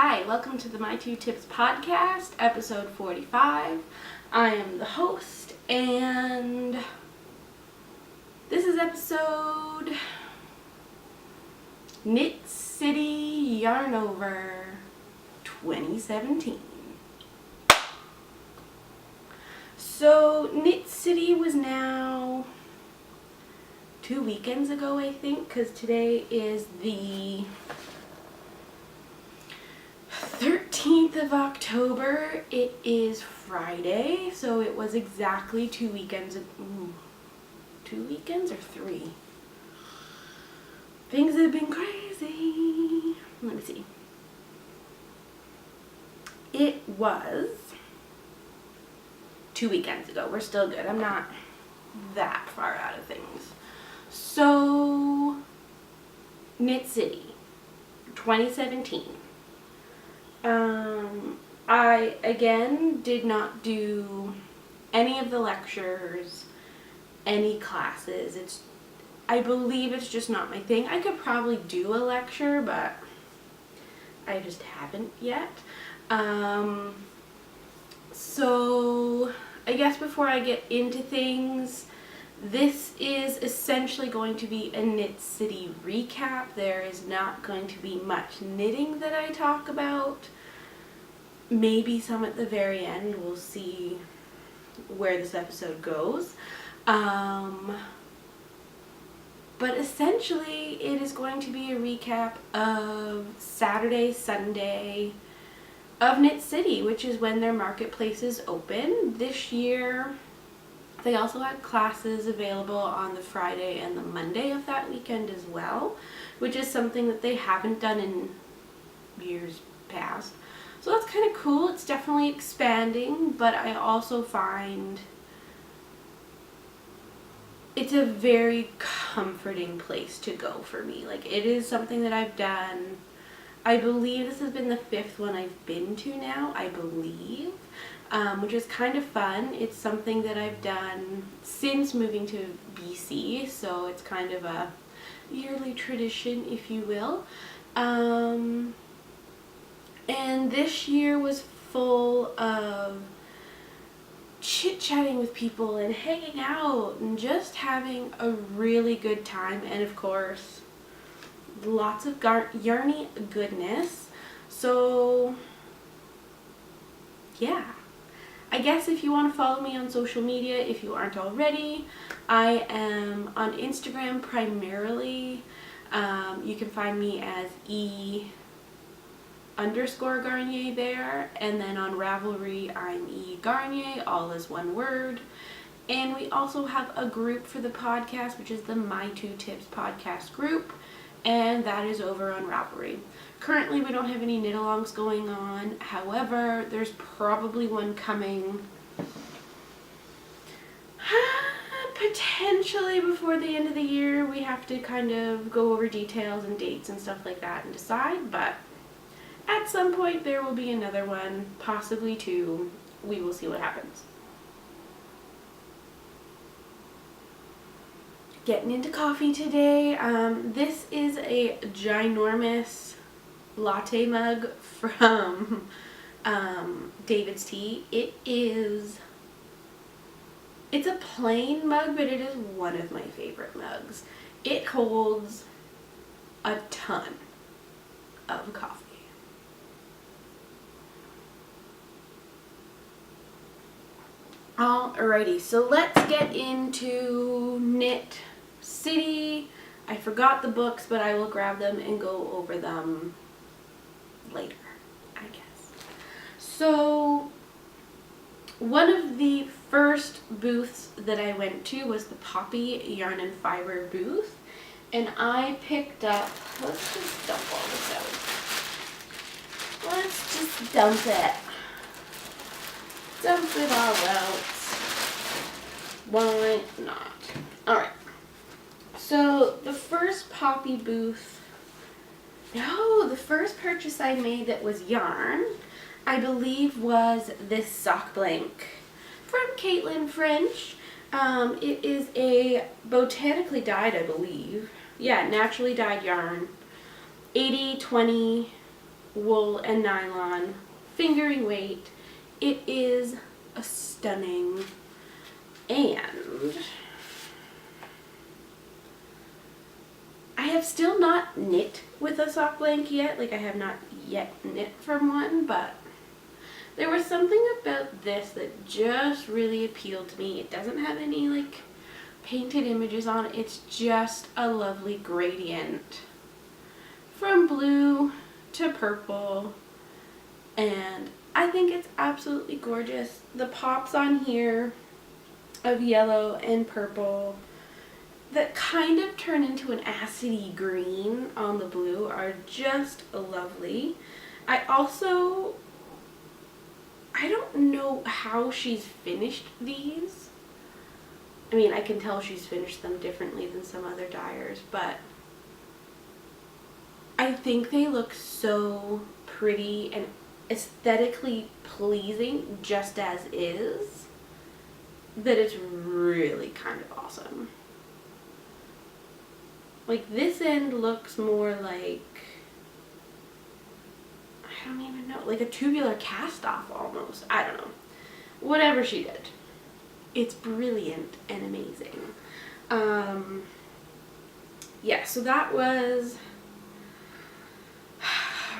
Hi, welcome to the My Two Tips podcast, episode 45. I am the host, and this is episode Knit City Yarn Over 2017. So, Knit City was now 2 weekends ago, I think, because today is the 13th of October. It is Friday, so it was exactly 2 weekends. 2 weekends or 3? Things have been crazy. Let me see. It was 2 weekends ago. We're still good. I'm not that far out of things. So, Knit City 2017. I, again, did not do any of the lectures, any classes. I believe it's just not my thing. I could probably do a lecture, but I just haven't yet. So, I guess before I get into things, this is essentially going to be a Knit City recap. There is not going to be much knitting that I talk about. Maybe some at the very end. We'll see where this episode goes. But essentially, it is going to be a recap of Saturday, Sunday of Knit City, which is when their marketplace is open. This year, they also had classes available on the Friday and the Monday of that weekend as well, which is something that they haven't done in years past. So that's kind of cool. It's definitely expanding, but I also find it's a very comforting place to go for me. Like, it is something that I've done. I believe this has been the 5th one I've been to now, I believe. Which is kind of fun. It's something that I've done since moving to BC, so it's kind of a yearly tradition, if you will. And this year was full of chit-chatting with people and hanging out and just having a really good time, and of course, lots of yarny goodness. So, yeah. I guess if you want to follow me on social media, if you aren't already, I am on Instagram primarily. You can find me as E_Garnier there, and then on Ravelry, I'm E Garnier, all is one word. And we also have a group for the podcast, which is the My Two Tips podcast group, and that is over on Ravelry. Currently, we don't have any knit-alongs going on. However, there's probably one coming potentially before the end of the year. We have to kind of go over details and dates and stuff like that and decide, but at some point there will be another one, possibly 2. We will see what happens. Getting into coffee today. This is a ginormous latte mug from David's Tea. It's a plain mug, but it is one of my favorite mugs. It holds a ton of coffee. Alrighty, so let's get into Knit City. I forgot the books, but I will grab them and go over them later, I guess. So, one of the first booths that I went to was the Poppy Yarn and Fiber booth, and I picked up, let's just dump all this out. Let's just dump it. Dump it all out. Why not? Alright. So, the first Poppy booth, the first purchase I made that was yarn, I believe was this sock blank from Caitlin French. It is a botanically dyed, I believe. Yeah, naturally dyed yarn. 80/20 wool and nylon fingering weight. It is a stunning, and I have still not knit with a sock blanket yet. Like, I have not yet knit from one, but there was something about this that just really appealed to me. It doesn't have any like painted images on it. It's just a lovely gradient from blue to purple, and I think it's absolutely gorgeous. The pops on here of yellow and purple that kind of turn into an acidy green on the blue are just lovely. I don't know how she's finished these. I mean, I can tell she's finished them differently than some other dyers, but I think they look so pretty and aesthetically pleasing just as is that it's really kind of awesome. Like, this end looks more like, I don't even know, like a tubular cast off almost. I don't know. Whatever she did, it's brilliant and amazing. Yeah, so that was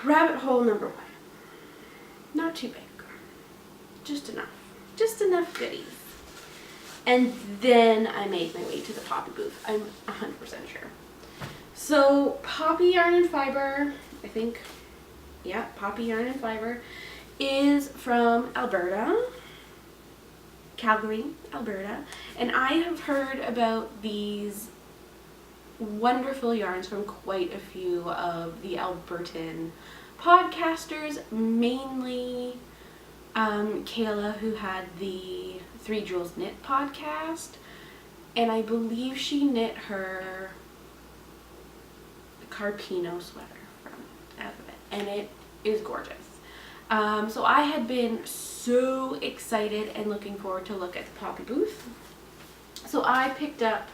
rabbit hole number 1. Not too big. Just enough. Just enough goodies. And then I made my way to the Poppy booth. I'm 100% sure. So Poppy Yarn and Fiber, I think, yeah, Poppy Yarn and Fiber is from Alberta, Calgary, Alberta. And I have heard about these wonderful yarns from quite a few of the Albertan podcasters, mainly Kayla, who had the 3 Jewels Knit podcast, and I believe she knit her Carpino sweater out of it, and it is gorgeous. So I had been so excited and looking forward to look at the Poppy booth. So I picked up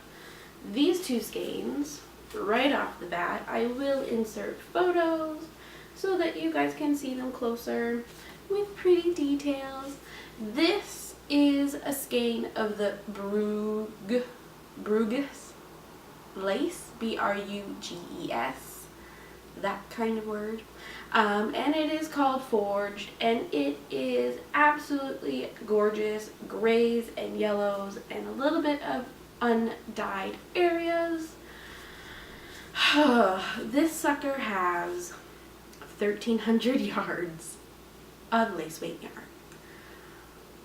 these 2 skeins right off the bat. I will insert photos so that you guys can see them closer with pretty details. This is a skein of the Bruges lace, B-R-U-G-E-S, that kind of word. And it is called Forged, and it is absolutely gorgeous. Grays and yellows and a little bit of undyed areas. This sucker has 1,300 yards of lace weight yarn.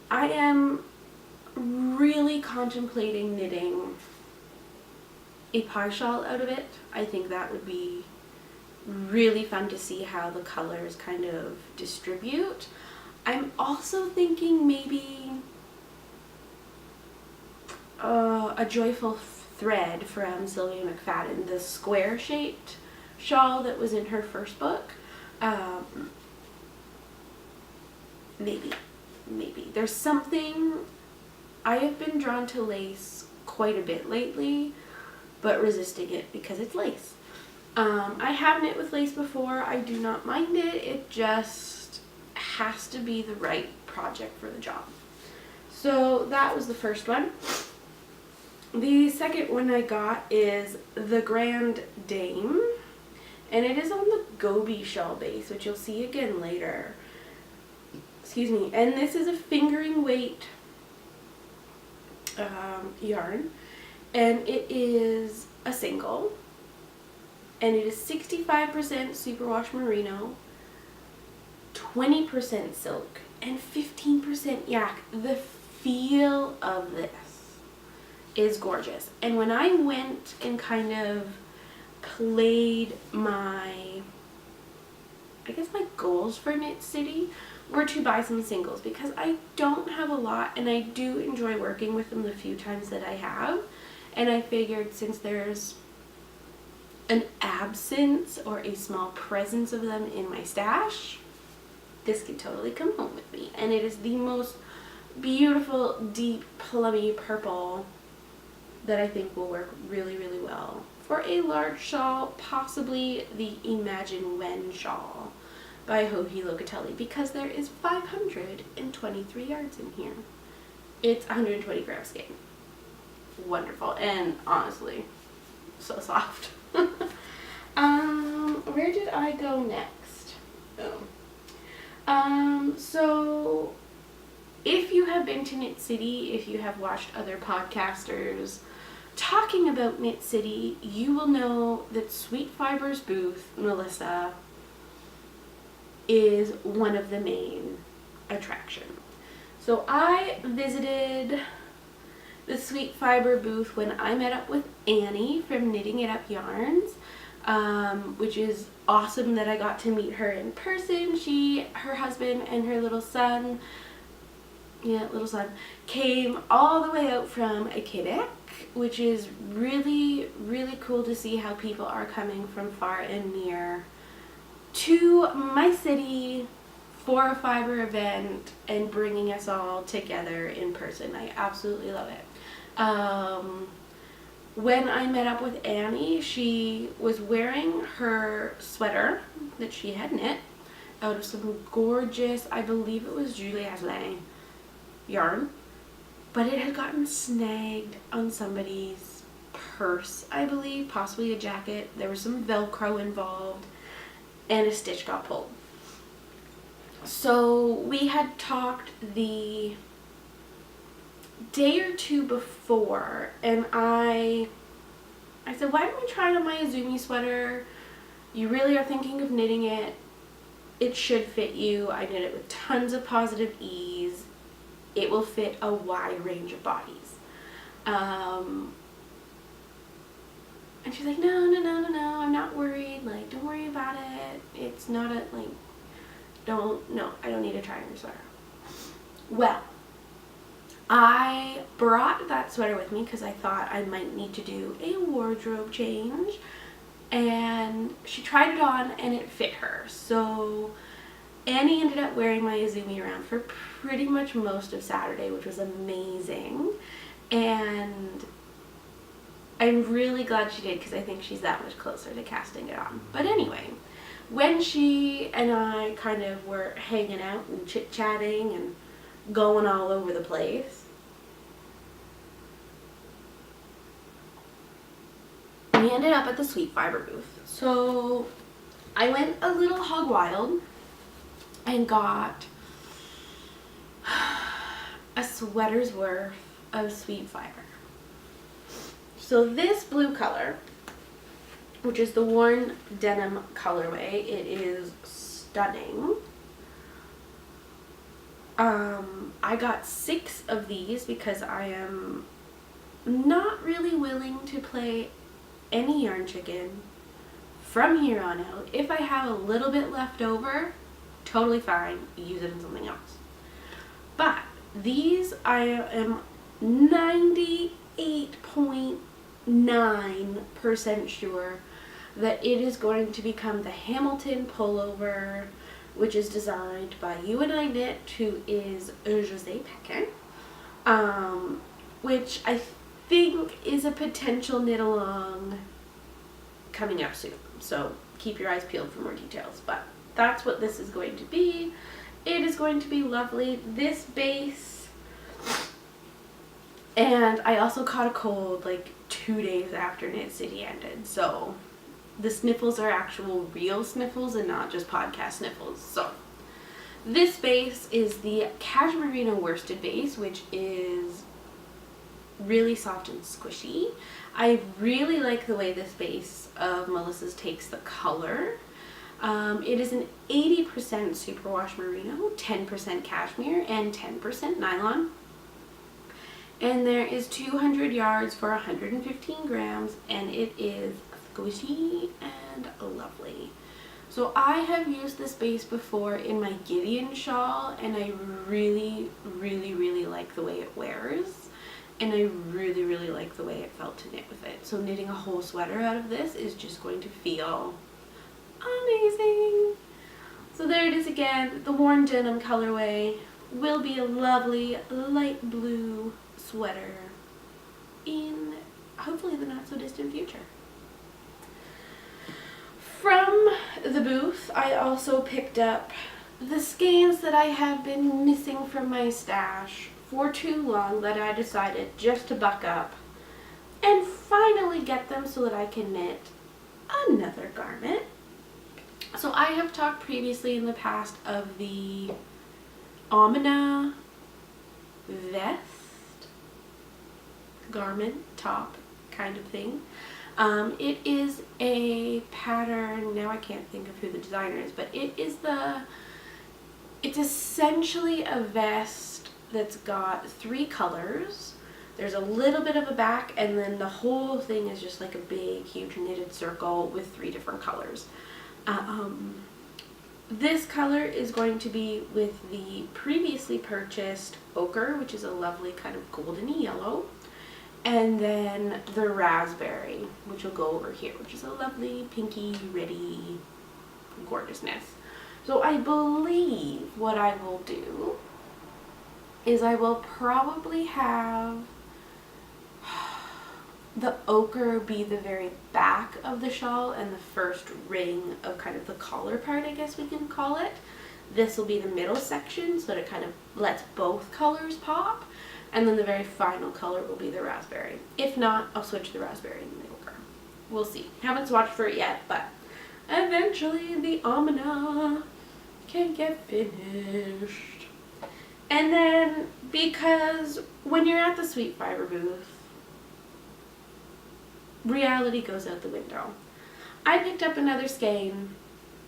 I am really contemplating knitting a pie shawl out of it. I think that would be really fun to see how the colors kind of distribute. I'm also thinking maybe a Joyful Thread from Sylvia McFadden, the square shaped shawl that was in her first book. Maybe. There's something, I have been drawn to lace quite a bit lately, but resisting it because it's lace. I have knit with lace before. I do not mind it. It just has to be the right project for the job. So that was the first one. The second one I got is the Grand Dame, and it is on the Gobi shawl base, which you'll see again later. Excuse me. And this is a fingering weight yarn, and it is a single, and it is 65% superwash merino, 20% silk, and 15% yak. The feel of this is gorgeous. And when I went and kind of played my, I guess my goals for Knit City were to buy some singles, because I don't have a lot and I do enjoy working with them the few times that I have. And I figured, since there's an absence or a small presence of them in my stash, this could totally come home with me. And it is the most beautiful, deep, plummy purple that I think will work really, really well for a large shawl, possibly the Imagine When shawl. by Joji Locatelli, because there is 523 yards in here. It's 120 gram skein. Wonderful, and honestly, so soft. Where did I go next? So if you have been to Knit City, if you have watched other podcasters talking about Knit City, you will know that Sweet Fiber's booth, Melissa, is one of the main attractions. So I visited the Sweet Fiber booth when I met up with Annie from Knitting It Up Yarns, which is awesome that I got to meet her in person. Her husband, and her little son, came all the way out from Quebec, which is really, really cool to see how people are coming from far and near to my city for a fiber event and bringing us all together in person. I absolutely love it. When I met up with Annie, she was wearing her sweater that she had knit out of some gorgeous, I believe it was Julie Asselin yarn, but it had gotten snagged on somebody's purse, I believe, possibly a jacket. There was some Velcro involved, and a stitch got pulled. So we had talked the day or two before, and I said, why don't we try it on my Azumi sweater? You really are thinking of knitting it. It should fit you. I knit it with tons of positive ease. It will fit a wide range of bodies. And she's like, no, I'm not worried. Like, don't worry about it. It's not a, like, I don't need to try on your sweater. Well, I brought that sweater with me because I thought I might need to do a wardrobe change, and she tried it on and it fit her. So Annie ended up wearing my Azumi around for pretty much most of Saturday, which was amazing, and I'm really glad she did because I think she's that much closer to casting it on. But anyway, when she and I kind of were hanging out and chit-chatting and going all over the place, we ended up at the Sweet Fiber booth. So I went a little hog wild and got a sweater's worth of Sweet Fiber. So this blue color, which is the worn denim colorway, it is stunning. I got 6 of these because I am not really willing to play any yarn chicken from here on out. If I have a little bit left over, totally fine, use it in something else. But these, I am 98.9% sure that it is going to become the Hamilton pullover, which is designed by You and I Knit, who is Jose Pequin, which I think is a potential knit along coming up soon. So keep your eyes peeled for more details. But that's what this is going to be. It is going to be lovely. This base, and I also caught a cold like 2 days after Knit City ended. So the sniffles are actual real sniffles and not just podcast sniffles. So this base is the Cashmerino worsted base, which is really soft and squishy. I really like the way this base of Melissa's takes the color. It is an 80% superwash merino, 10% cashmere, and 10% nylon. And there is 200 yards for 115 grams, and it is squishy and lovely. So I have used this base before in my Gideon shawl, and I really, really, really like the way it wears. And I really, really like the way it felt to knit with it. So knitting a whole sweater out of this is just going to feel amazing. So there it is again. The worn denim colorway will be a lovely light blue sweater in hopefully the not so distant future. From the booth, I also picked up the skeins that I have been missing from my stash for too long, that I decided just to buck up and finally get them so that I can knit another garment. So I have talked previously in the past of the Amina vest, garment, top kind of thing. It is a pattern, now I can't think of who the designer is, but it's essentially a vest that's got 3 colors. There's a little bit of a back, and then the whole thing is just like a big, huge knitted circle with 3 different colors. This color is going to be with the previously purchased ochre, which is a lovely kind of goldeny yellow, and then the raspberry, which will go over here, which is a lovely pinky, reddy gorgeousness. So I believe what I will do is I will probably have the ochre be the very back of the shawl and the first ring of kind of the collar part, I guess we can call it. This will be the middle section so that it kind of lets both colors pop, and then the very final color will be the raspberry. If not, I'll switch the raspberry and the ochre. We'll see. Haven't swatched for it yet, but eventually the Amina can get finished. And then, because when you're at the Sweet Fiber booth, reality goes out the window. I picked up another skein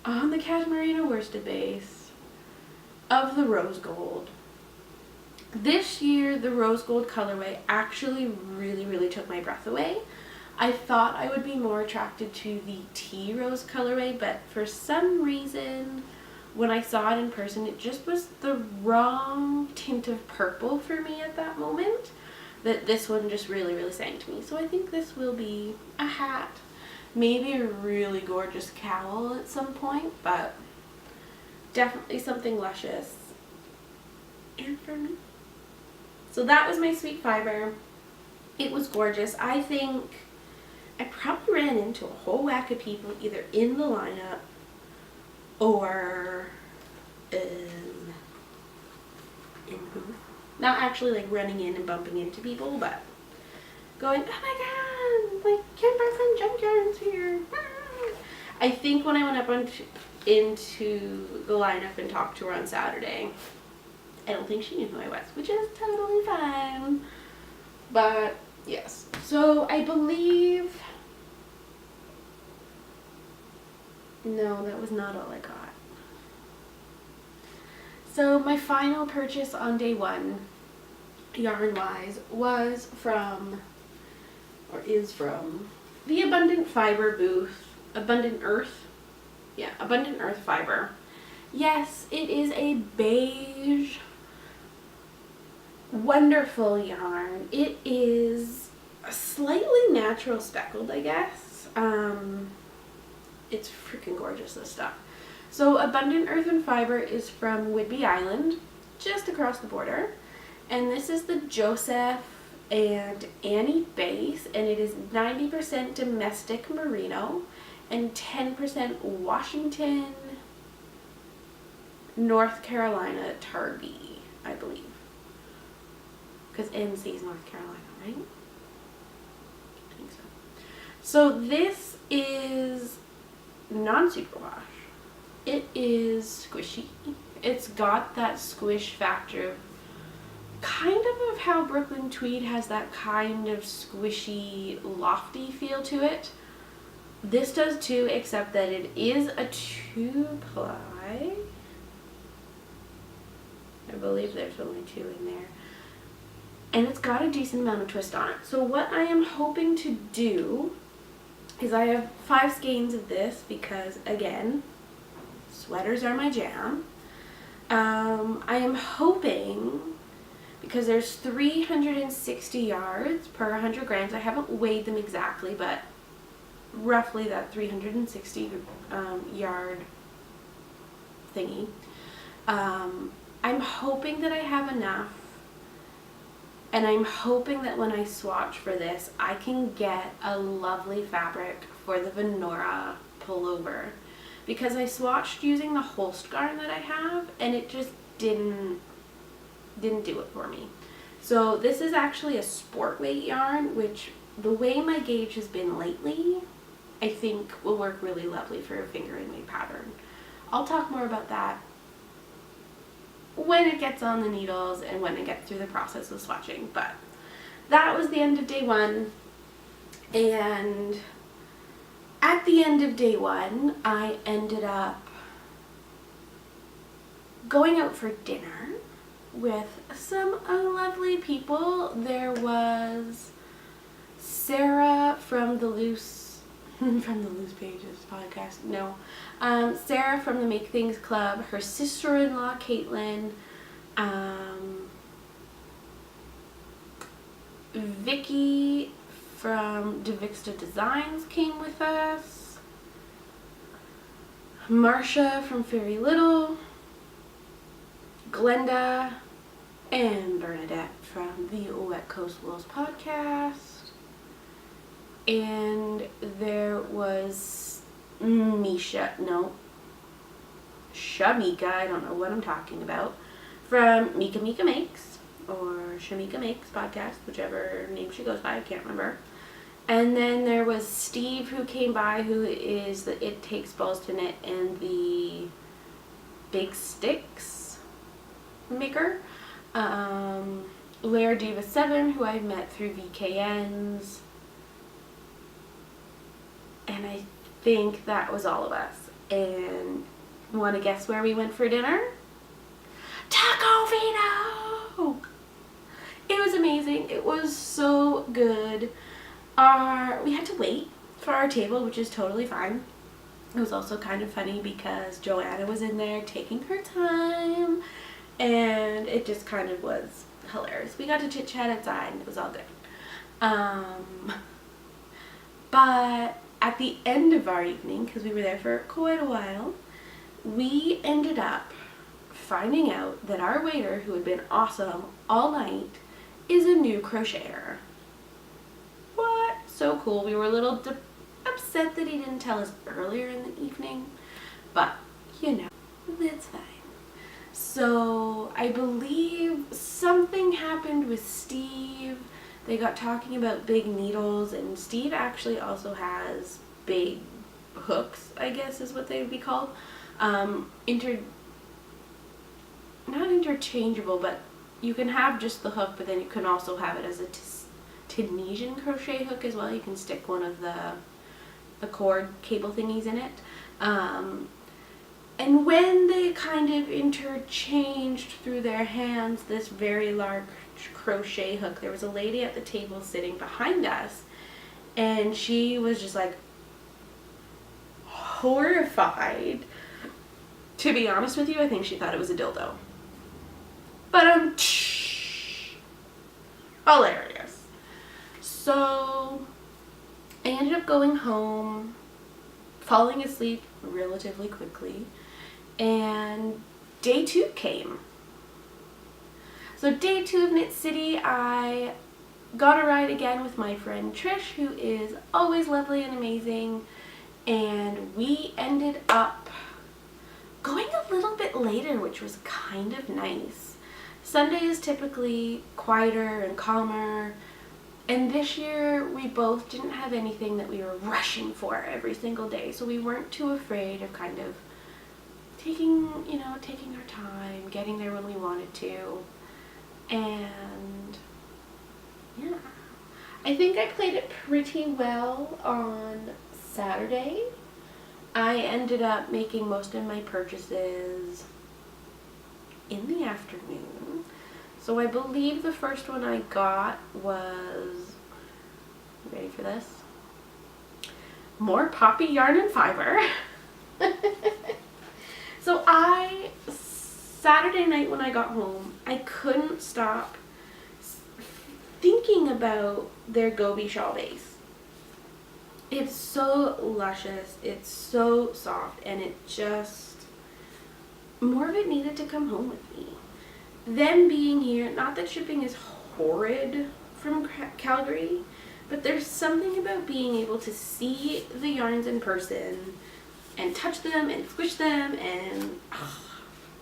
on the Cashmerino worsted base of the rose gold. This year, the rose gold colorway actually really took my breath away. I thought I would be more attracted to the tea rose colorway, but for some reason, when I saw it in person, it just was the wrong tint of purple for me at that moment, that this one just really sang to me. So I think this will be a hat, maybe a really gorgeous cowl at some point, but definitely something luscious and for me. So that was my Sweet Fiber. It was gorgeous. I think I probably ran into a whole whack of people either in the lineup or in the booth. Not actually like running in and bumping into people, but going, oh my god, like Kim Barson Junkyard's here. I think when I went up into the lineup and talked to her on Saturday, I don't think she knew who I was, which is totally fine. But yes, so I believe, no, that was not all I got. So my final purchase on day one, yarn wise, was from, or is from, the Abundant Fiber booth. Abundant Earth? Yeah, Abundant Earth Fiber. Yes, it is a beige, wonderful yarn. It is a slightly natural speckled, I guess. It's freaking gorgeous, this stuff. So Abundant Earth and Fiber is from Whidbey Island, just across the border. And this is the Joseph and Annie base, and it is 90% domestic merino and 10% Washington, North Carolina Tarby, I believe. Because NC is North Carolina, right? I think so. So this is non-superwash. It is squishy. It's got that squish factor, kind of how Brooklyn Tweed has that kind of squishy, lofty feel to it. This does too, except that it is a 2-ply. I believe there's only 2 in there. And it's got a decent amount of twist on it. So what I am hoping to do is, I have 5 skeins of this because, again, sweaters are my jam. I am hoping, because there's 360 yards per 100 grams. I haven't weighed them exactly, but roughly that 360 yard thingy. I'm hoping that I have enough, and I'm hoping that when I swatch for this, I can get a lovely fabric for the Venora pullover, because I swatched using the Holst garn that I have, and it just didn't do it for me. So this is actually a sport weight yarn, which the way my gauge has been lately, I think will work really lovely for a fingering weight pattern. I'll talk more about that when it gets on the needles and when it gets through the process of swatching. But that was the end of day one, and at the end of day one, I ended up going out for dinner with some lovely people. There was Sarah from the Loose Pages podcast. No, Sarah from the Make Things Club, her sister-in-law Caitlin, Vicky from Devixta Designs came with us, Marsha from Fairy Little, Glenda, and Bernadette from the Wet Coast Wools podcast. And there was Shamika, I don't know what I'm talking about, from Mika Makes, or Shamika Makes podcast, whichever name she goes by, I can't remember. And then there was Steve, who came by, who is the It Takes Balls to Knit and the Big Sticks maker. Lair Diva 7, who I met through VKNs. And I think that was all of us. And want to guess where we went for dinner? Taco Vino! It was amazing. It was so good. We had to wait for our table, which is totally fine. It was also kind of funny because Joanna was in there taking her time, and it just kind of was hilarious. We got to chit chat outside, and it was all good. But at the end of our evening, because we were there for quite a while, we ended up finding out that our waiter, who had been awesome all night, is a new crocheter. What? So cool. We were a little upset that he didn't tell us earlier in the evening, but you know, that's fine. So I believe something happened with Steve. They got talking about big needles, and Steve actually also has big hooks, I guess is what they would be called. Not interchangeable, but you can have just the hook, but then you can also have it as a Tunisian crochet hook as well. You can stick one of the cord cable thingies in it. And when they kind of interchanged through their hands this very large crochet hook, there was a lady at the table sitting behind us, and she was just like horrified. To be honest with you, I think she thought it was a dildo. But hilarious. So I ended up going home, falling asleep relatively quickly, and day 2 came. So day 2 of Knit City, I got a ride again with my friend Trish, who is always lovely and amazing, and we ended up going a little bit later, which was kind of nice. Sunday is typically quieter and calmer, and this year we both didn't have anything that we were rushing for every single day, so we weren't too afraid of kind of taking our time, getting there when we wanted to. And yeah, I think I played it pretty well on Saturday. I ended up making most of my purchases in the afternoon. So I believe the first one I got was, ready for this? More Poppy Yarn and Fiber. So Saturday night when I got home, I couldn't stop thinking about their Gobi shawl base. It's so luscious, it's so soft, and it just, more of it needed to come home with me. Them being here, not that shipping is horrid from Calgary, but there's something about being able to see the yarns in person and touch them and squish them, and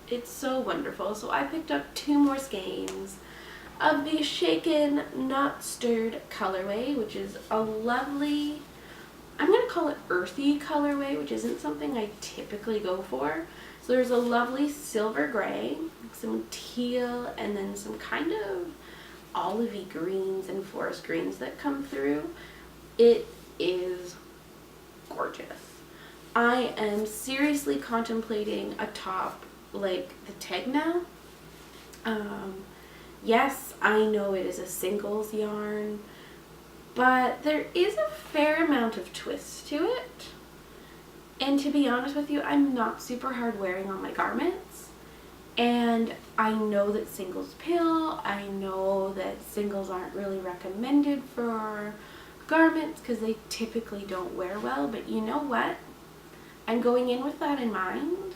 it's so wonderful. So I picked up 2 more skeins of the Shaken Not Stirred colorway, which is a lovely, I'm going to call it earthy colorway, which isn't something I typically go for. So there's a lovely silver gray, some teal, and then some kind of olivey greens and forest greens that come through. It is gorgeous. I am seriously contemplating a top like the Tegna. Yes, I know it is a singles yarn, but there is a fair amount of twist to it. And to be honest with you, I'm not super hard wearing on my garments. And I know that singles pill. I know that singles aren't really recommended for garments because they typically don't wear well. But you know what? I'm going in with that in mind,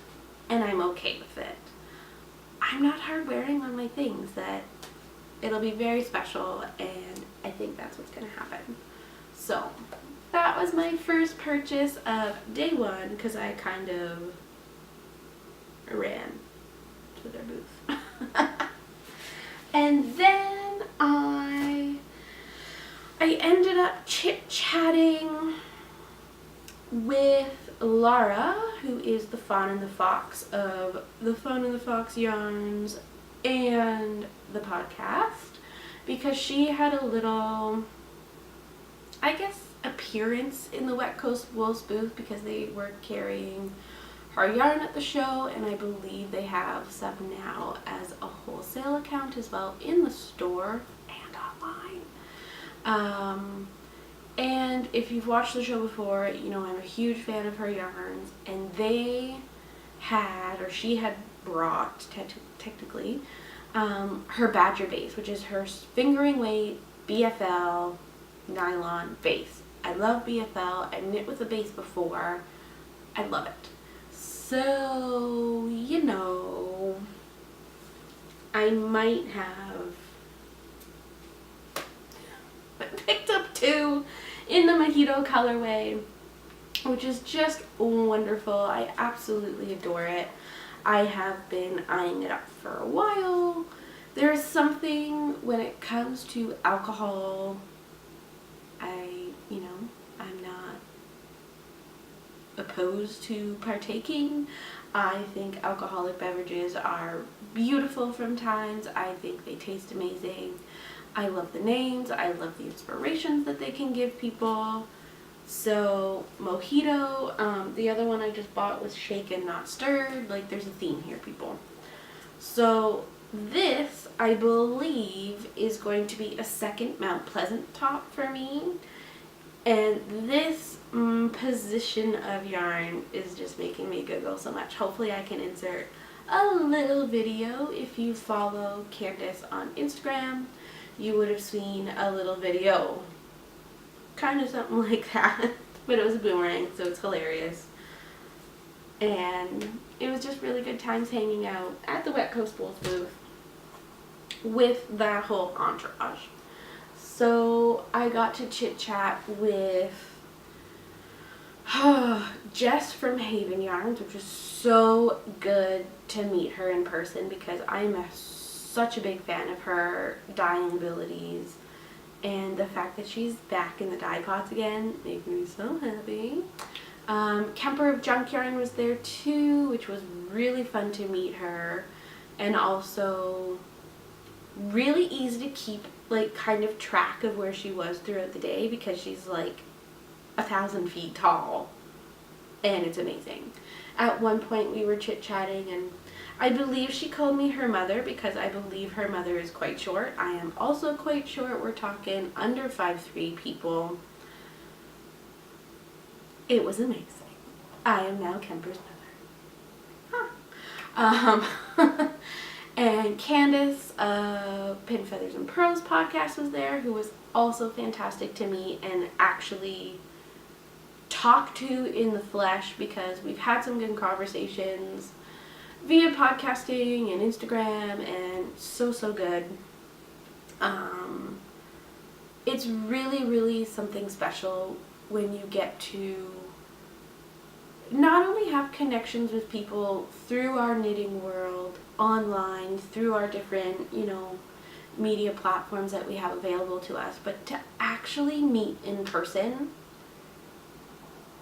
and I'm okay with it. I'm not hard wearing on my things. That it'll be very special, and I think that's what's going to happen. So that was my first purchase of day 1 because I kind of ran to their booth. And then I ended up chit-chatting with Laura, who is the Fawn and the Fox of the Fawn and the Fox Yarns and the podcast, because she had a little, I guess, appearance in the Wet Coast Wools booth because they were carrying her yarn at the show, and I believe they have some now as a wholesale account as well in the store and online. And if you've watched the show before, you know I'm a huge fan of her yarns, and they had, or she had brought, technically, her Badger base, which is her fingering weight BFL nylon base. I love BFL. I knit with a base before. I love it. So, you know, I might have picked up 2 in the Mojito colorway, which is just wonderful. I absolutely adore it. I have been eyeing it up for a while. There's something when it comes to alcohol, I'm not opposed to partaking. I think alcoholic beverages are beautiful from times. I think they taste amazing. I love the names. I love the inspirations that they can give people. So Mojito, the other one I just bought was Shaken Not Stirred. Like, there's a theme here, people. So this, I believe, is going to be a second Mount Pleasant top for me. And this position of yarn is just making me giggle so much. Hopefully I can insert a little video. If you follow Candace on Instagram, you would have seen a little video. Kind of something like that. But it was a boomerang, so it's hilarious. And it was just really good times hanging out at the Wet Coast Wools booth with that whole entourage. So I got to chit chat with Jess from Haven Yarns, which was so good to meet her in person because I'm such a big fan of her dyeing abilities, and the fact that she's back in the dye pots again makes me so happy. Kemper of Junk Yarn was there too, which was really fun to meet her, and also really easy to keep like kind of track of where she was throughout the day because she's like 1,000 feet tall, and it's amazing. At one point we were chit-chatting, and I believe she called me her mother because I believe her mother is quite short. I am also quite short. We're talking under 5'3" people. It was amazing. I am now Kemper's mother. Huh. And Candace, Pin, Feathers, and Pearls podcast was there, who was also fantastic to meet and actually talk to in the flesh, because we've had some good conversations via podcasting and Instagram, and so good. It's really, really something special when you get to not only have connections with people through our knitting world, online, through our different, media platforms that we have available to us, but to actually meet in person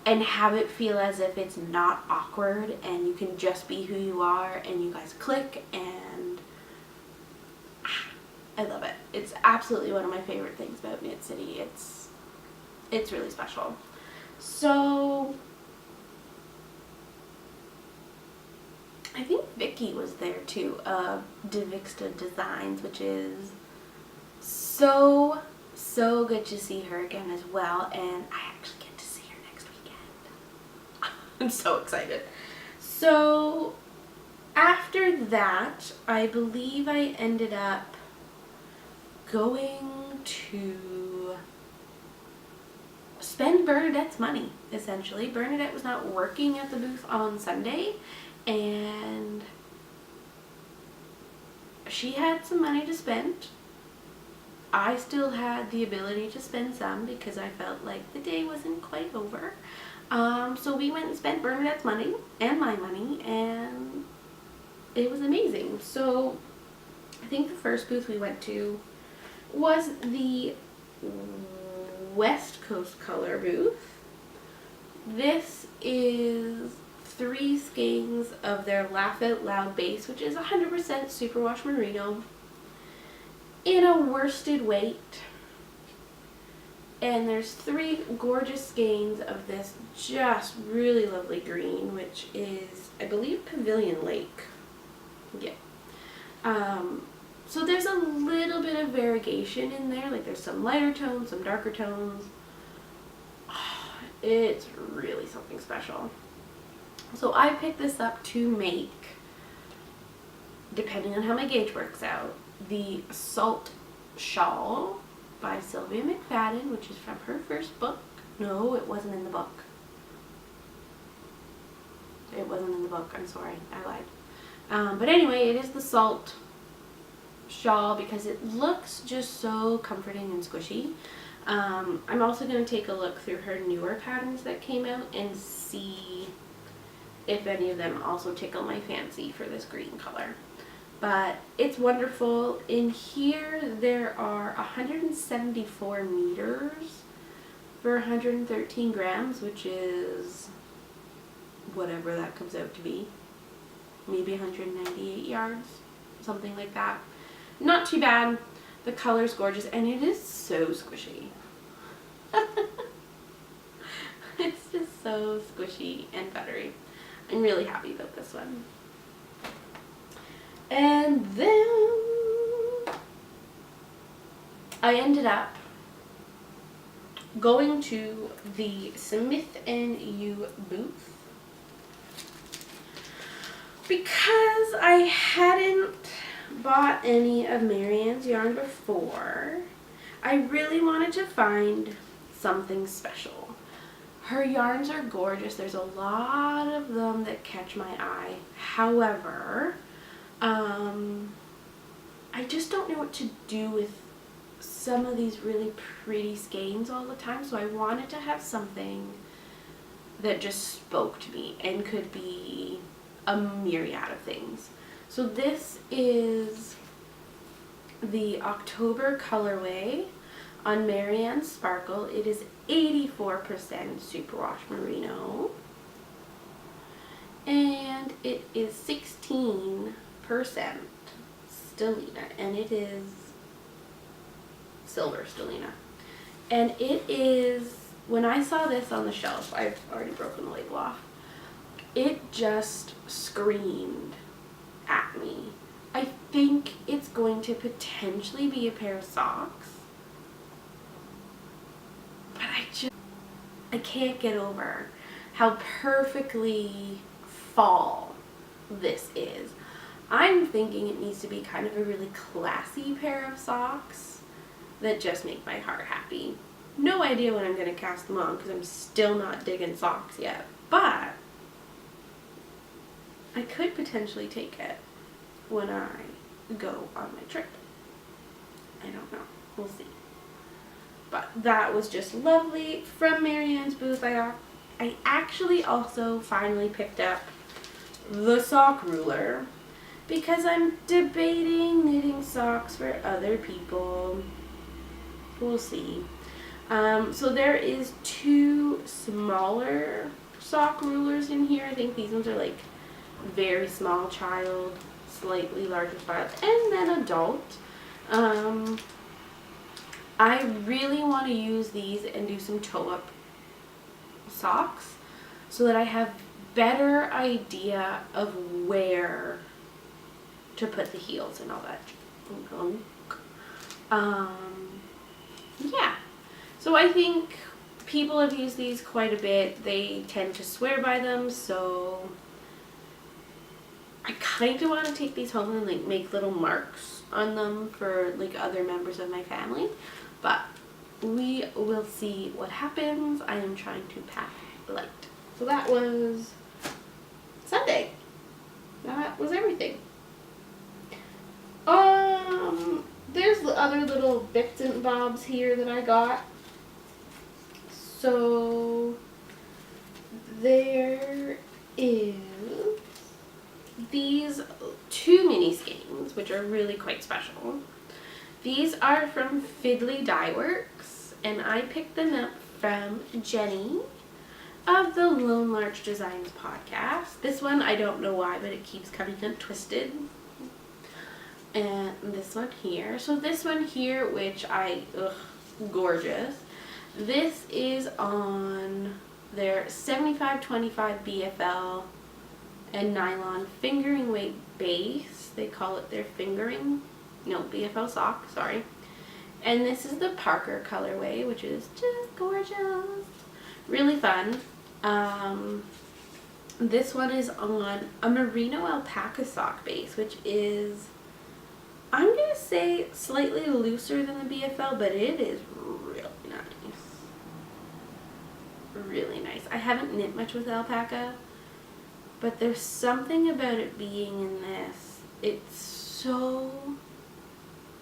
and have it feel as if it's not awkward and you can just be who you are and you guys click, and I love it. It's absolutely one of my favorite things about Knit City. It's really special. So I think Vicky was there too, Devixta Designs, which is so good to see her again as well, and I actually get to see her next weekend. I'm so excited. So after that, I believe I ended up going to spend Bernadette's money, essentially. Bernadette was not working at the booth on Sunday, and she had some money to spend. I still had the ability to spend some because I felt like the day wasn't quite over. So we went and spent Bernadette's money and my money, and it was amazing. So I think the first booth we went to was the West Coast Color booth. This is 3 skeins of their Laugh Out Loud base, which is 100% superwash merino in a worsted weight. And there's 3 gorgeous skeins of this just really lovely green, which is, I believe, Pavilion Lake. Yeah. So there's a little bit of variegation in there. Like there's some lighter tones, some darker tones. It's really something special. So I picked this up to make, depending on how my gauge works out, the Salt Shawl by Sylvia McFadden, which is from her first book. No, it wasn't in the book. It wasn't in the book. I'm sorry. I lied. But anyway, it is the Salt Shawl because it looks just so comforting and squishy. I'm also going to take a look through her newer patterns that came out and see if any of them also tickle my fancy for this green color. But it's wonderful. In here there are 174 meters for 113 grams, which is whatever that comes out to be. Maybe 198 yards, something like that. Not too bad. The color's gorgeous and it is so squishy. It's just so squishy and buttery. I'm really happy about this one. And then I ended up going to the Smith & U booth because I hadn't bought any of Marianne's yarn before. I really wanted to find something special. Her yarns are gorgeous. There's a lot of them that catch my eye. However, I just don't know what to do with some of these really pretty skeins all the time, so I wanted to have something that just spoke to me and could be a myriad of things. So this is the October colorway on Marianne Sparkle. It is 84% superwash merino and it is 16% stellina, and it is silver stellina. And it is, when I saw this on the shelf, I've already broken the label off, it just screamed at me. I think it's going to potentially be a pair of socks, but I can't get over how perfectly fall this is. I'm thinking it needs to be kind of a really classy pair of socks that just make my heart happy. No idea when I'm going to cast them on because I'm still not digging socks yet, but I could potentially take it when I go on my trip. I don't know. We'll see. But that was just lovely from Marianne's booth. I I actually also finally picked up the sock ruler because I'm debating knitting socks for other people. We'll see. So there is 2 smaller sock rulers in here. I think these ones are like very small child, slightly larger child, and then adult. I really want to use these and do some toe-up socks so that I have better idea of where to put the heels and all that junk. Yeah. So I think people have used these quite a bit. They tend to swear by them, so I kind of want to take these home and like make little marks on them for like other members of my family. But we will see what happens. I am trying to pack light. So that was Sunday. That was everything. There's other little bits and bobs here that I got. So there is these 2 mini skeins, which are really quite special. These are from Fiddly Dye Works, and I picked them up from Jenny of the Lone Larch Designs podcast. This one, I don't know why, but it keeps coming up twisted. And this one here. So this one here, which gorgeous. This is on their 75/25 BFL and nylon fingering weight base. They call it their BFL sock, sorry. And this is the Parker colorway, which is just gorgeous. Really fun. This one is on a merino alpaca sock base, which is, I'm going to say, slightly looser than the BFL, but it is really nice. Really nice. I haven't knit much with alpaca, but there's something about it being in this. It's so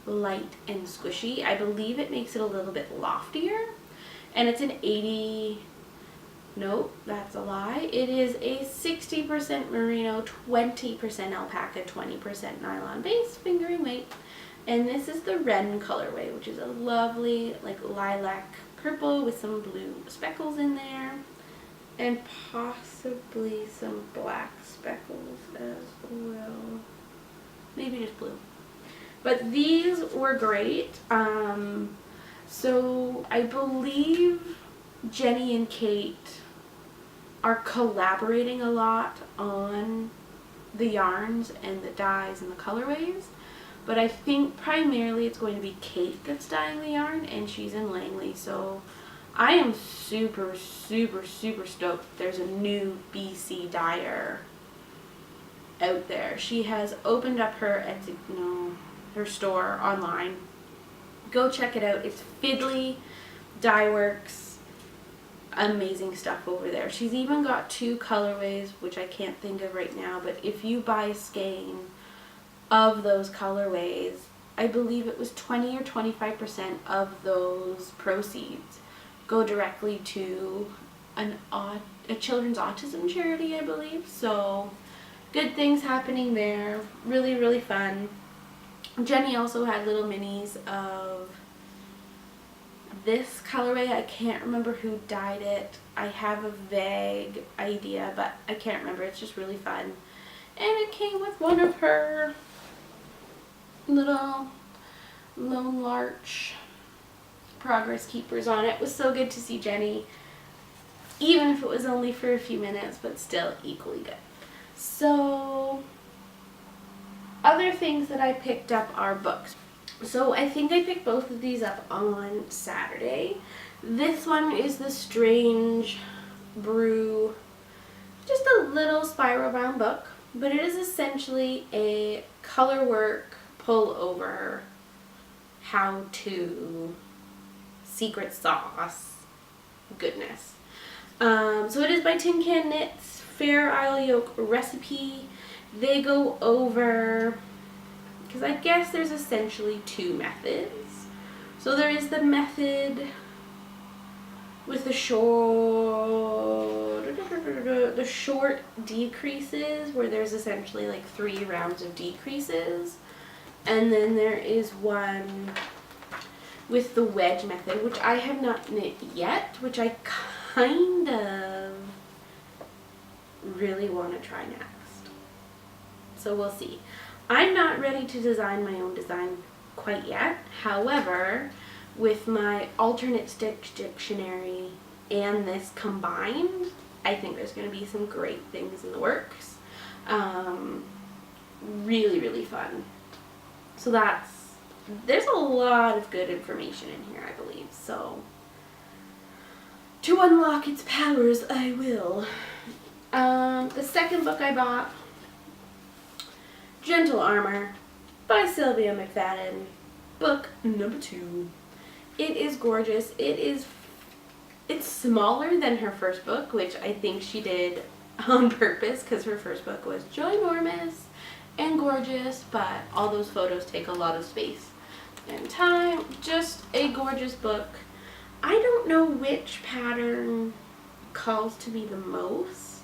light and squishy. I believe it makes it a little bit loftier, and it's an 80, nope, that's a lie. It is a 60% merino, 20% alpaca, 20% nylon base fingering weight. And this is the Wren colorway, which is a lovely like lilac purple with some blue speckles in there. And possibly some black speckles as well. Maybe just blue. But these were great. So I believe Jenny and Kate are collaborating a lot on the yarns and the dyes and the colorways. But I think primarily it's going to be Kate that's dyeing the yarn, and she's in Langley. So I am super, super, super stoked there's a new BC dyer out there. She has opened up her Etsy, her store online. Go check it out. It's Fiddly Dye Works. Amazing stuff over there. She's even got 2 colorways, which I can't think of right now, but if you buy a skein of those colorways, I believe it was 20 or 25% of those proceeds go directly to a children's autism charity, I believe. So good things happening there. Really, really fun. Jenny also had little minis of this colorway. I can't remember who dyed it. I have a vague idea, but I can't remember. It's just really fun. And it came with one of her little Lone Larch progress keepers on it. It was so good to see Jenny, even if it was only for a few minutes, but still equally good. So other things that I picked up are books. So I think I picked both of these up on Saturday. This one is the Strange Brew, just a little spiral bound book, but it is essentially a color work pull over how to secret sauce goodness. So it is by Tin Can Knits, Fair Isle Yolk recipe. They go over, because I guess there's essentially 2 methods. So there is the method with the short decreases, where there's essentially like 3 rounds of decreases. And then there is one with the wedge method, which I have not knit yet, which I kind of really want to try next. So we'll see. I'm not ready to design my own design quite yet. However, with my alternate stitch dictionary and this combined, I think there's going to be some great things in the works. Really, really fun. So there's a lot of good information in here, I believe. So to unlock its powers, I will. The second book I bought, Gentle Armor by Sylvia McFadden, book number 2. It is gorgeous. It's smaller than her first book, which I think she did on purpose because her first book was ginormous and gorgeous, but all those photos take a lot of space and time. Just a gorgeous book. I don't know which pattern calls to me the most.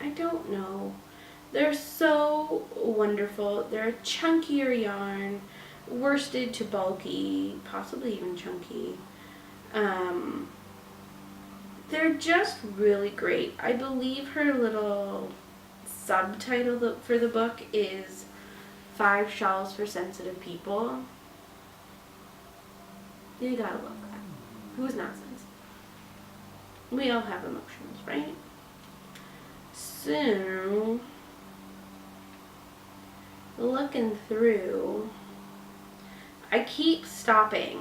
I don't know. They're so wonderful. They're a chunkier yarn, worsted to bulky, possibly even chunky. They're just really great. I believe her little subtitle for the book is 5 Shawls for Sensitive People. You gotta love that. Who's not sensitive? We all have emotions, right? So, looking through, I keep stopping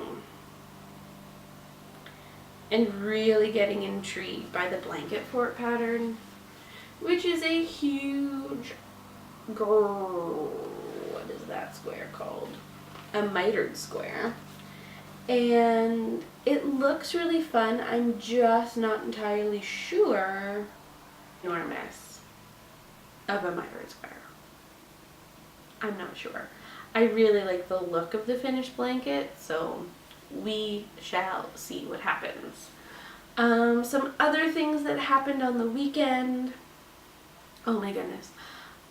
and really getting intrigued by the blanket fort pattern, which is a huge, what is that square called? A mitered square. And it looks really fun. I'm just not entirely sure. Enormous of a mitered square. I'm not sure. I really like the look of the finished blanket, so we shall see what happens. Some other things that happened on the weekend. Oh my goodness.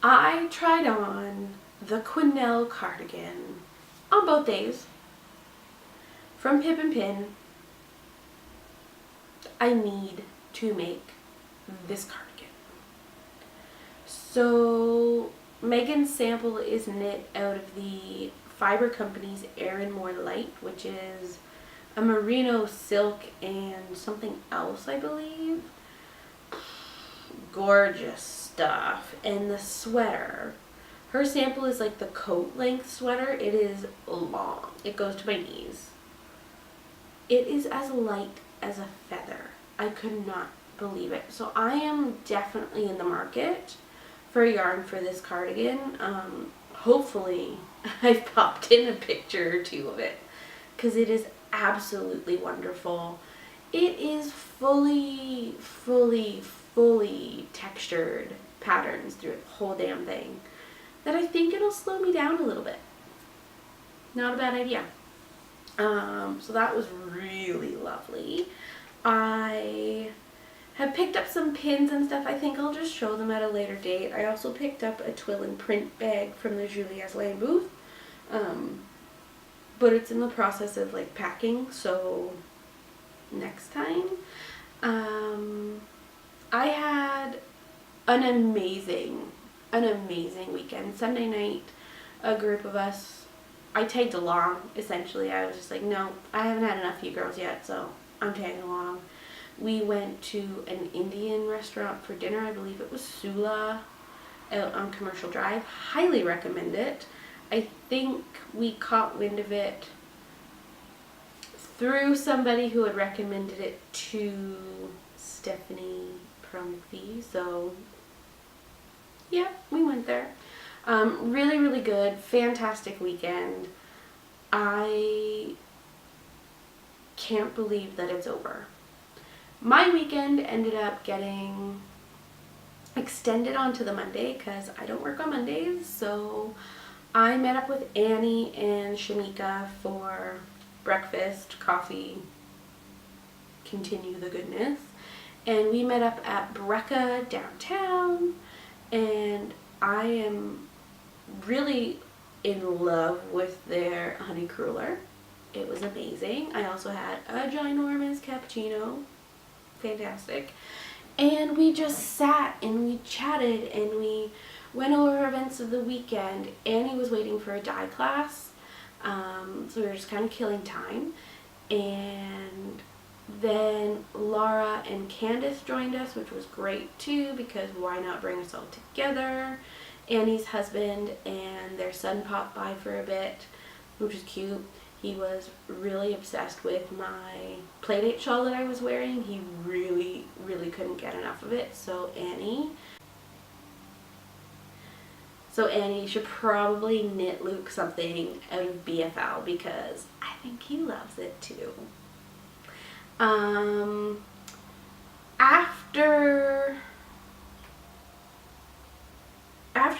I tried on the Quinnell cardigan on both days from Pip and Pin. I need to make this cardigan. So Megan's sample is knit out of the Fiber Company's Erin More Light, which is a merino silk and something else, I believe. Gorgeous stuff. And the sweater, her sample is like the coat length sweater. It is long. It goes to my knees. It is as light as a feather. I could not believe it. So I am definitely in the market for yarn for this cardigan. Hopefully I've popped in a picture or 2 of it because it is absolutely wonderful. It is fully textured patterns through the whole damn thing that I think it'll slow me down a little bit. Not a bad idea. So that was really lovely. I have picked up some pins and stuff. I think I'll just show them at a later date. I also picked up a twill and print bag from the Julie Asselin booth. But it's in the process of like packing, so next time. I had an amazing weekend. Sunday night, a group of us, I tagged along, essentially. I was just like, no, I haven't had enough of you girls yet, so I'm tagging along. We went to an Indian restaurant for dinner. I believe it was Sula out on Commercial Drive. Highly recommend it. I think we caught wind of it through somebody who had recommended it to Stephanie Promke. So yeah, we went there. Really, really good. Fantastic weekend. I can't believe that it's over. My weekend ended up getting extended onto the Monday because I don't work on Mondays. So I met up with Annie and Shamika for breakfast, coffee, continue the goodness. And we met up at Brecca downtown, and I am really in love with their honey cruller. It was amazing. I also had a ginormous cappuccino. Fantastic. And we just sat and we chatted and we went over events of the weekend. Annie was waiting for a dye class, so we were just kind of killing time. And then Laura and Candace joined us, which was great too, because why not bring us all together? Annie's husband and their son popped by for a bit, which was cute. He was really obsessed with my Playdate shawl that I was wearing. He really, really couldn't get enough of it. So Annie should probably knit Luke something out of BFL because I think he loves it too. After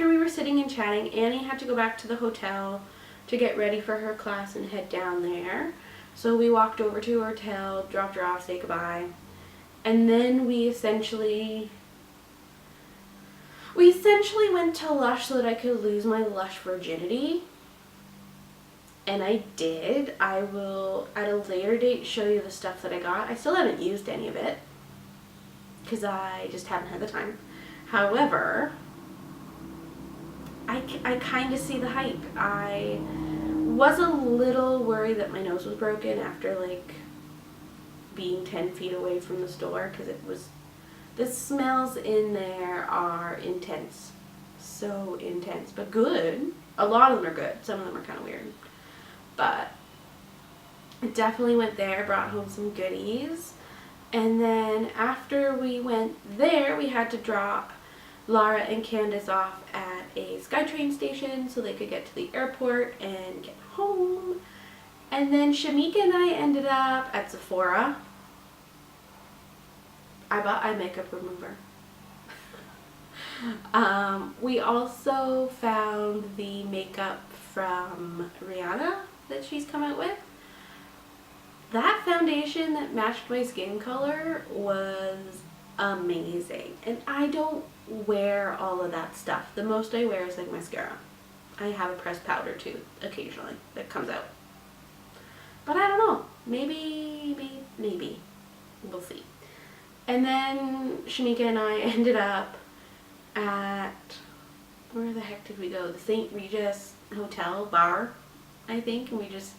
we were sitting and chatting, Annie had to go back to the hotel to get ready for her class and head down there. So we walked over to her hotel, dropped her off, say goodbye, and then we essentially went to Lush so that I could lose my Lush virginity. And I did. I will at a later date show you the stuff that I got. I still haven't used any of it because I just haven't had the time. However, I kind of see the hype. I was a little worried that my nose was broken after like being 10 feet away from the store because the smells in there are intense. So intense, but good. A lot of them are good. Some of them are kind of weird. But I definitely went there, brought home some goodies. And then after we went there, we had to drop Laura and Candace off at a SkyTrain station so they could get to the airport and get home. And then Shamika and I ended up at Sephora. I bought eye makeup remover. We also found the makeup from Rihanna that she's come out with. That foundation that matched my skin color was amazing. And I don't wear all of that stuff. The most I wear is like mascara. I have a pressed powder too, occasionally, that comes out. But I don't know. Maybe. We'll see. And then Shamika and I ended up at, where the heck did we go? The St. Regis Hotel bar, I think. And we just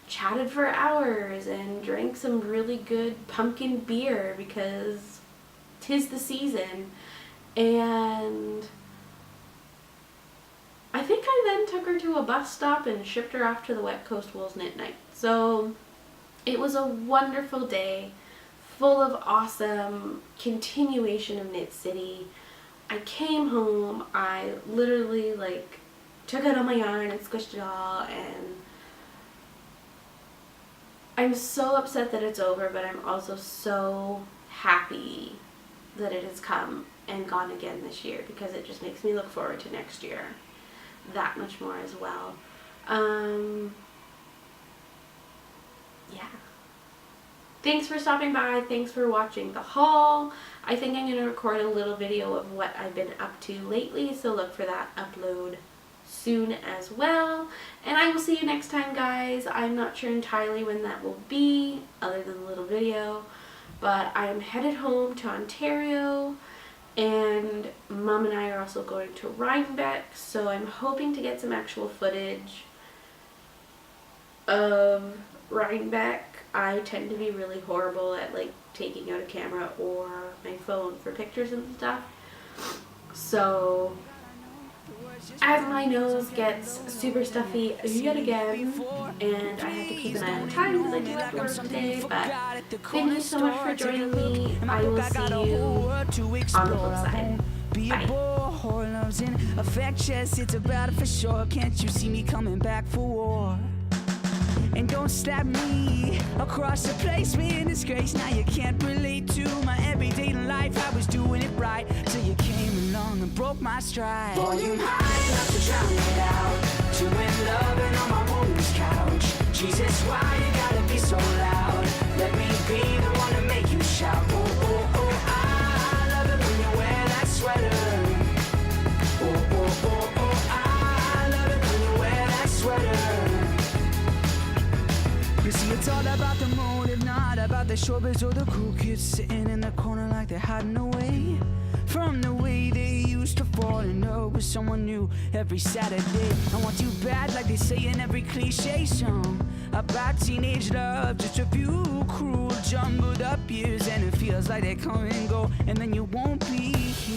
chatted for hours and drank some really good pumpkin beer because 'tis the season. And I think I then took her to a bus stop and shipped her off to the Wet Coast Wools Knit Night. So it was a wonderful day, full of awesome continuation of Knit City. I came home, I literally like took out all my yarn and squished it all, and I'm so upset that it's over, but I'm also so happy that it has come and gone again this year because it just makes me look forward to next year that much more as well. Yeah. Thanks for stopping by. Thanks for watching the haul. I think I'm going to record a little video of what I've been up to lately, so look for that upload soon as well. And I will see you next time, guys. I'm not sure entirely when that will be, other than the little video, but I am headed home to Ontario, and Mom and I are also going to Rhinebeck, so I'm hoping to get some actual footage of Rhinebeck. I tend to be really horrible at like taking out a camera or my phone for pictures and stuff. So as my nose gets super stuffy yet again, and I have to keep an eye on the time because I do have to work today, but thank you so much for joining me. I will see you on the flip side. Bye. It's about it for sure. Can't you see me coming back for war? And don't slap me across the place, me in disgrace. Now you can't relate to my everyday life. I was doing it right till you came along and broke my stride. Volume high, enough to drown it out. Doing loving on my woman's couch. Jesus, why you gotta be so loud? Let me be the one to make you shout. Oh, oh, oh, I love it when you wear that sweater. Oh, oh, oh, oh, I love it when you wear that sweater. You see, it's all about the motive, not about the showbiz or the cool kids sitting in the corner like they're hiding away from the way they used to fall in love with someone new every Saturday. I want you bad like they say in every cliche song about teenage love. Just a few cruel jumbled up years, and it feels like they come and go, and then you won't be here.